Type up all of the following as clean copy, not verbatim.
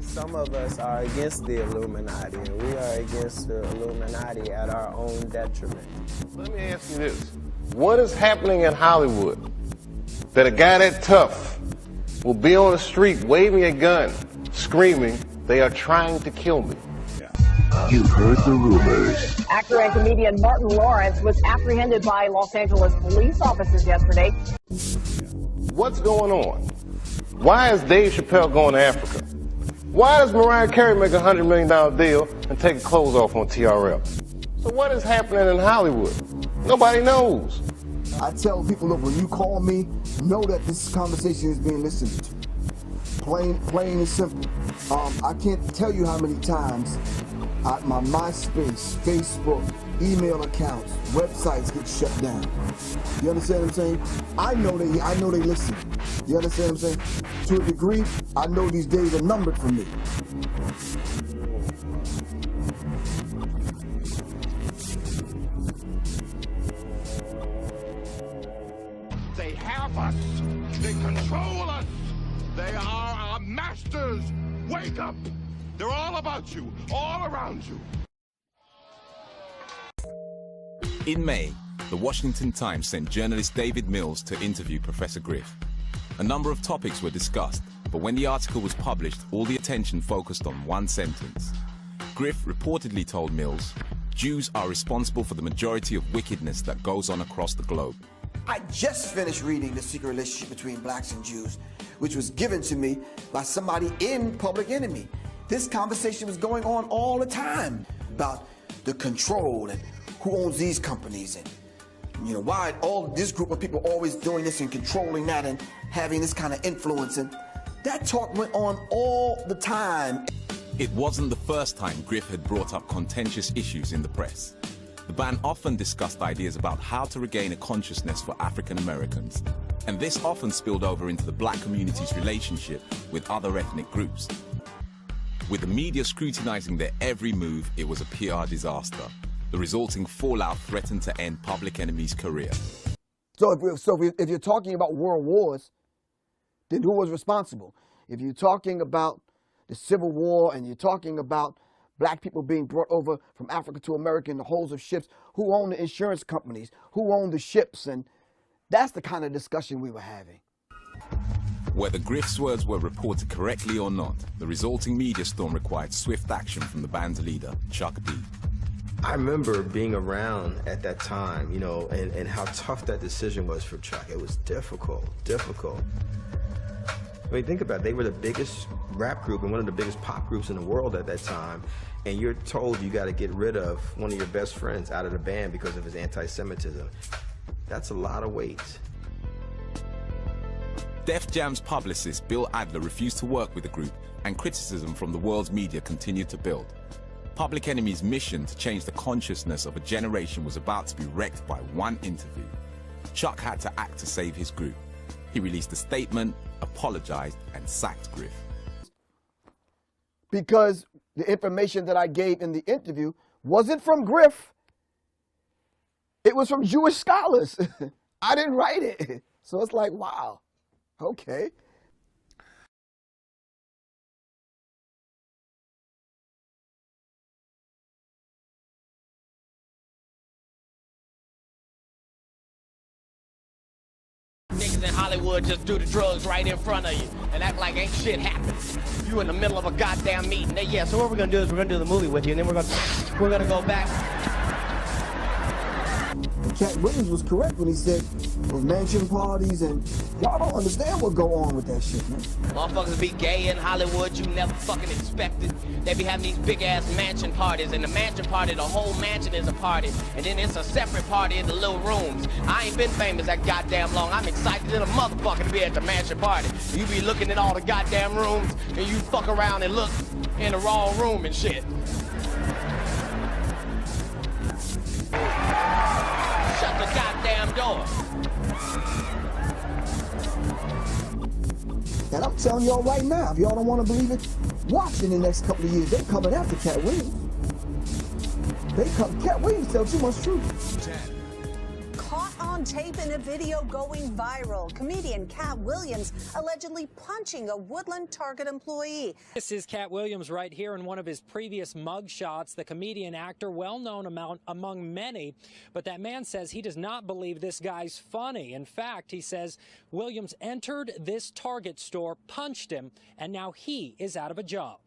Some of us are against the Illuminati, and we are against the Illuminati at our own detriment. Let me ask you this. What is happening in Hollywood that a guy that tough will be on the street waving a gun, screaming, "They are trying to kill me"? You've heard the rumors. Actor and comedian Martin Lawrence was apprehended by Los Angeles police officers yesterday. What's going on? Why is Dave Chappelle going to Africa? Why does Mariah Carey make a $100 million deal and take her clothes off on TRL? So what is happening in Hollywood? Nobody knows. I tell people, look, when you call me, know that this conversation is being listened to. Plain and simple. I can't tell you how many times my MySpace, Facebook, email accounts, websites get shut down. You understand what I'm saying? I know they listen. You understand what I'm saying? To a degree, I know these days are numbered for me. They have us. They control us. They are our masters. Wake up. They're all about you, all around you. In May, the Washington Times sent journalist David Mills to interview Professor Griff. A number of topics were discussed, but when the article was published, all the attention focused on one sentence. Griff reportedly told Mills, "Jews are responsible for the majority of wickedness that goes on across the globe." I just finished reading The Secret Relationship Between Blacks and Jews, which was given to me by somebody in Public Enemy. This conversation was going on all the time about the control and who owns these companies and, you know, why all this group of people always doing this and controlling that and having this kind of influence. And that talk went on all the time. It wasn't the first time Griff had brought up contentious issues in the press. The band often discussed ideas about how to regain a consciousness for African Americans, and this often spilled over into the black community's relationship with other ethnic groups. With the media scrutinizing their every move, it was a PR disaster. The resulting fallout threatened to end Public Enemy's career. So if you're talking about world wars, then who was responsible? If you're talking about the Civil War and you're talking about black people being brought over from Africa to America in the hulls of ships, who owned the insurance companies, who owned the ships, and that's the kind of discussion we were having. Whether Griff's words were reported correctly or not, the resulting media storm required swift action from the band's leader, Chuck D. I remember being around at that time, you know, and how tough that decision was for Chuck. It was difficult. I mean, think about it. They were the biggest rap group and one of the biggest pop groups in the world at that time, and you're told you got to get rid of one of your best friends out of the band because of his anti-Semitism. That's a lot of weight. Def Jam's publicist Bill Adler refused to work with the group, and criticism from the world's media continued to build. Public Enemy's mission to change the consciousness of a generation was about to be wrecked by one interview. Chuck had to act to save his group. He released a statement, apologized, and sacked Griff. Because the information that I gave in the interview wasn't from Griff. It was from Jewish scholars. I didn't write it. So it's like, wow, okay. Niggas in Hollywood just do the drugs right in front of you and act like ain't shit happened. You in the middle of a goddamn meeting. Yeah, so what we're gonna do is we're gonna do the movie with you, and then we're gonna go back. Cat Williams was correct when he said those mansion parties, and y'all don't understand what go on with that shit, man. Motherfuckers be gay in Hollywood, you never fucking expected. They be having these big ass mansion parties, and the mansion party, the whole mansion is a party, and then it's a separate party in the little rooms. I ain't been famous that goddamn long. I'm excited as a motherfucker to be at the mansion party. You be looking at all the goddamn rooms, and you fuck around and look in the wrong room and shit. Shut the goddamn door. And I'm telling y'all right now, if y'all don't want to believe it, watch in the next couple of years. They coming after Cat Williams. Cat Williams tell too much truth. Caught on on tape in a video going viral. Comedian Cat Williams allegedly punching a Woodland Target employee. This is Cat Williams right here in one of his previous mug shots. The comedian actor, well known among many, but that man says he does not believe this guy's funny. In fact, he says Williams entered this Target store, punched him, and now he is out of a job.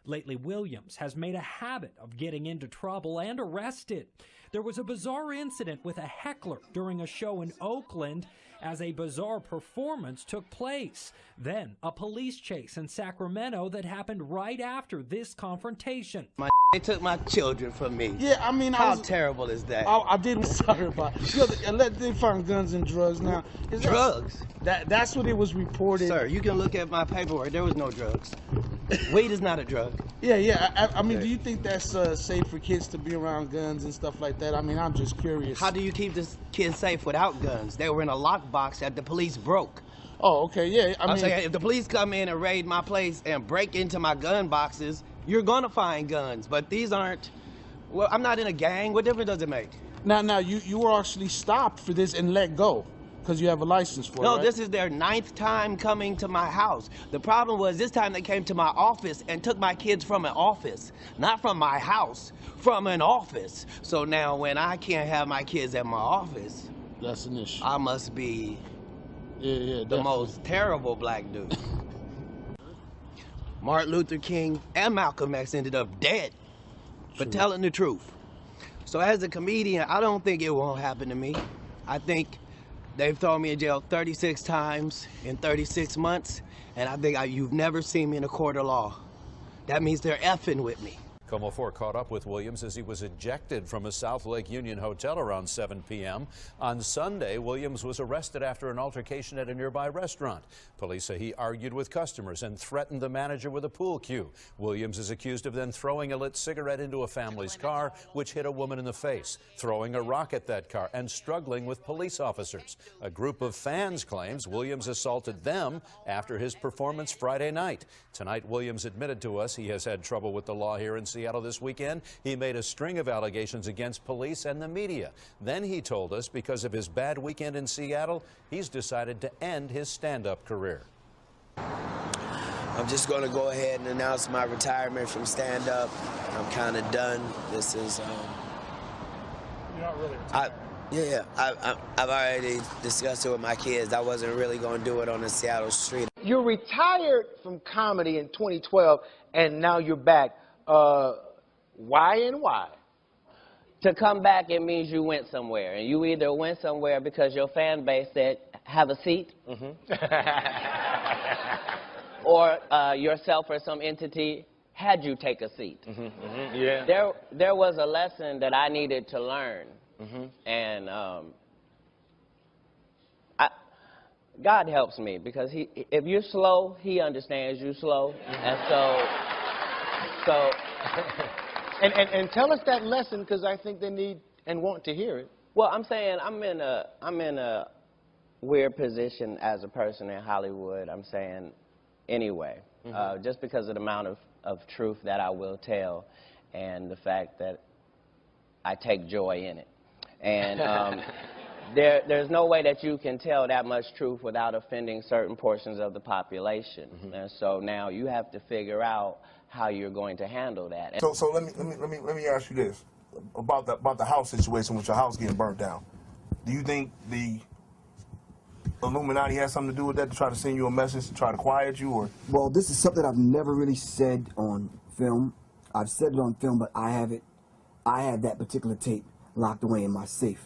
Lately, Williams has made a habit of getting into trouble and arrested. There was a bizarre incident with a heckler during a show in Oakland as a bizarre performance took place. Then a police chase in Sacramento that happened right after this confrontation. They took my children from me. Yeah, I mean, how terrible is that? I didn't sorry about it. They found guns and drugs now. Drugs? That's what it was reported. Sir, you can look at my paperwork. There was no drugs. Weed is not a drug. Yeah. I mean, do you think that's safe for kids to be around guns and stuff like that? I mean, I'm just curious. How do you keep this kids safe without guns? They were in a lockbox that the police broke. Oh, okay, yeah. I'm saying if the police come in and raid my place and break into my gun boxes, you're gonna find guns. But these aren't. Well, I'm not in a gang. What difference does it make? Now, you were actually stopped for this and let go because you have a license for it. No, right? This is their 9th time coming to my house. The problem was this time they came to my office and took my kids from an office, not from my house, from an office. So now when I can't have my kids at my office, that's an issue. I must be the most terrible black dude. Martin Luther King and Malcolm X ended up dead for telling the truth. So as a comedian, I don't think it won't happen to me. I think they've thrown me in jail 36 times in 36 months, and I think you've never seen me in a court of law. That means they're effing with me. Como 4 caught up with Williams as he was ejected from a South Lake Union hotel around 7 p.m. On Sunday, Williams was arrested after an altercation at a nearby restaurant. Police say he argued with customers and threatened the manager with a pool cue. Williams is accused of then throwing a lit cigarette into a family's car, which hit a woman in the face, throwing a rock at that car, and struggling with police officers. A group of fans claims Williams assaulted them after his performance Friday night. Tonight, Williams admitted to us he has had trouble with the law here in Seattle this weekend. He made a string of allegations against police and the media. Then he told us because of his bad weekend in Seattle, he's decided to end his stand-up career. I'm just going to go ahead and announce my retirement from stand-up. I'm kind of done. This is... You're not really retired. I've already discussed it with my kids. I wasn't really going to do it on the Seattle street. You retired from comedy in 2012, and now you're back. Why and why? To come back, it means you went somewhere. And you either went somewhere because your fan base said, have a seat, or yourself or some entity had you take a seat. Yeah. There was a lesson that I needed to learn. And God helps me because if you're slow, he understands you slow. And so and tell us that lesson because I think they need and want to hear it. Well, I'm saying I'm in a weird position as a person in Hollywood. I'm saying anyway, just because of the amount of truth that I will tell and the fact that I take joy in it. And there's no way that you can tell that much truth without offending certain portions of the population. And so now you have to figure out how you're going to handle that. So let me ask you this about the house situation with your house getting burnt down. Do you think the Illuminati has something to do with that, to try to send you a message to try to quiet you, or? Well, this is something I've never really said on film. I've said it on film, but I have that particular tape locked away in my safe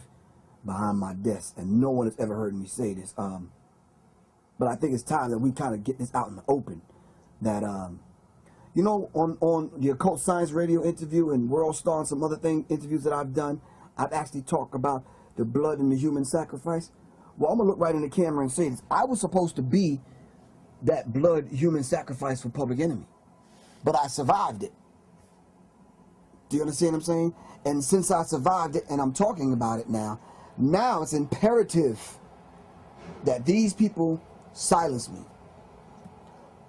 behind my desk, and no one has ever heard me say this. But I think it's time that we kind of get this out in the open. That you know, on the Occult Science Radio interview and World Star and some other interviews that I've done, I've actually talked about the blood and the human sacrifice. Well, I'm gonna look right in the camera and say this. I was supposed to be that blood human sacrifice for Public Enemy, but I survived it. Do you understand what I'm saying? And since I survived it and I'm talking about it now it's imperative that these people silence me.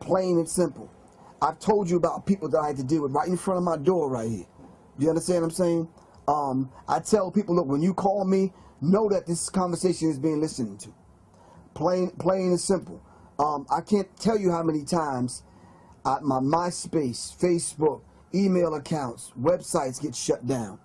Plain and simple. I've told you about people that I had to deal with right in front of my door right here. Do you understand what I'm saying? I tell people, look, when you call me, know that this conversation is being listened to. Plain and simple. I can't tell you how many times my MySpace, Facebook, email accounts, websites get shut down.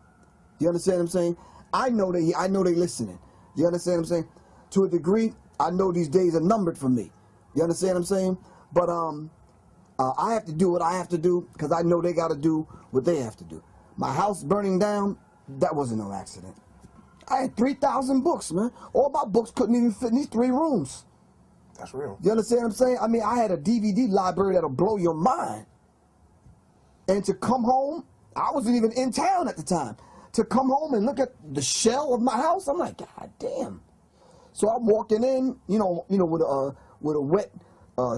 You understand what I'm saying? I know they listening. You understand what I'm saying? To a degree, I know these days are numbered for me. You understand what I'm saying? But I have to do what I have to do because I know they got to do what they have to do. My house burning down, that wasn't no accident. I had 3,000 books, man. All my books couldn't even fit in these 3 rooms. That's real. You understand what I'm saying? I mean, I had a DVD library that'll blow your mind. And to come home, I wasn't even in town at the time. To come home and look at the shell of my house, I'm like, God damn. So I'm walking in, with a wet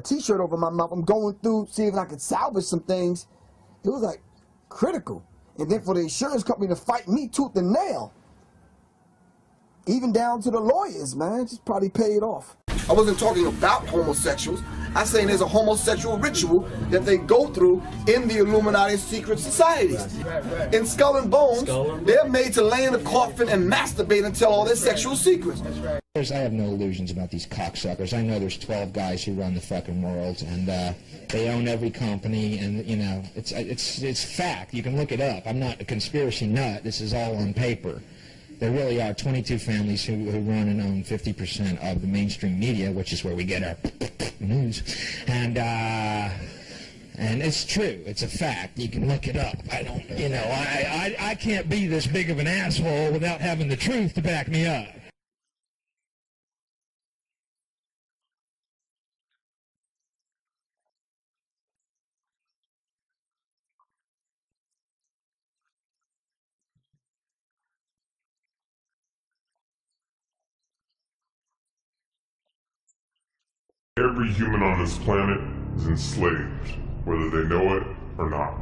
T-shirt over my mouth. I'm going through, see if I could salvage some things. It was like critical. And then for the insurance company to fight me tooth and nail, even down to the lawyers, man, just probably paid off. I wasn't talking about homosexuals. I'm saying there's a homosexual ritual that they go through in the Illuminati secret societies. In Skull and Bones, they're made to lay in a coffin and masturbate and tell all their sexual secrets. I have no illusions about these cocksuckers. I know there's 12 guys who run the fucking world, and they own every company, and it's fact. You can look it up. I'm not a conspiracy nut. This is all on paper. There really are 22 families who run and own 50% of the mainstream media, which is where we get our news. And it's true. It's a fact. You can look it up. I don't, I can't be this big of an asshole without having the truth to back me up. Every human on this planet is enslaved, whether they know it or not.